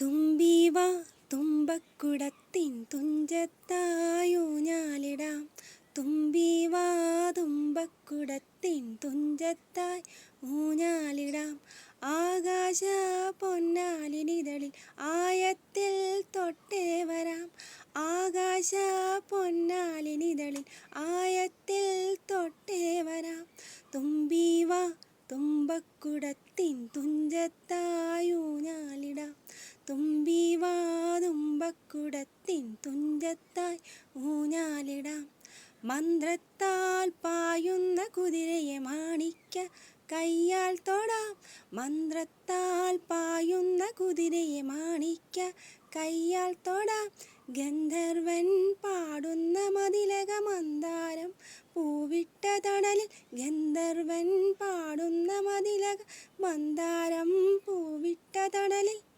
തുമ്പീവാ തുമ്പക്കുടത്തിൻ തുഞ്ചത്തായൂഞ്ഞാലിടാം. തുമ്പീവാ തുമ്പക്കുടത്തിൻ തുഞ്ചത്തായി ഊഞ്ഞാലിടാം. ആകാശ പൊന്നാലിനിതളിൽ ആയത്തിൽ തൊട്ടേ വരാം. ആകാശ പൊന്നാലിനിതളിൽ ആയത്തിൽ തൊട്ടേ വരാം. തുമ്പീവാ തുമ്പക്കുടത്തിൻ തുഞ്ചത്തായൂഞ്ഞാലിടാം. തുമ്പീവാ തുമ്പക്കുടത്തിൻ തുഞ്ചത്തായി ഊഞ്ഞാലിടാം. മന്ത്രത്താൽ പായുന്ന കുതിരയെ മാണിക്യ കയ്യാൽ തൊടാം. മന്ത്രത്താൽ പായുന്ന കുതിരയെ മാണിക്യ കയ്യാൽ തൊടാം. ഗന്ധർവൻ പാടുന്ന മതിലക മന്ദാരം പൂവിട്ട തണലിൽ. ഗന്ധർവൻ പാടുന്ന മതിലക മന്ദാരം പൂവിട്ട തണലിൽ.